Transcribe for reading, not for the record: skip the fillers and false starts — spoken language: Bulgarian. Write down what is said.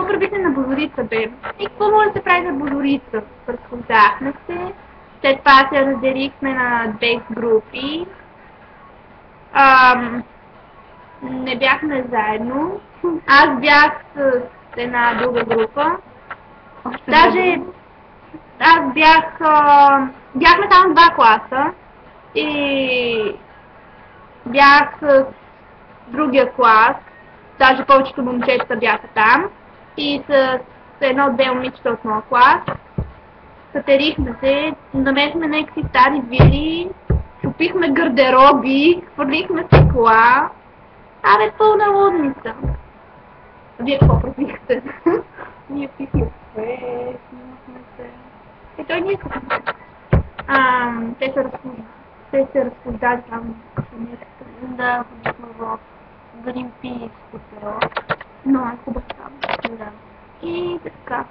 вървихме на Божурица, бе. И какво може да се прави на Божурица? Разхождахме се. След това се разделихме на две групи. Не бяхме заедно. Аз бях с една друга група. Даже аз бяхме само два класа и бях с другия клас, даже повечето момчета бяха там и с едно-две момичета от моя клас. Катерихме се, намерихме някакви стари вили, чупихме гардероби, хвърлихме стекла. Абе, пълна лудница. Вие какво правихте? Ние пихме кафе, снимахме се. Той ние какво? Те се разхождали там в шумирката. Да, ходихме в Greenpeace хотел. Но е хубав там. Да. И така.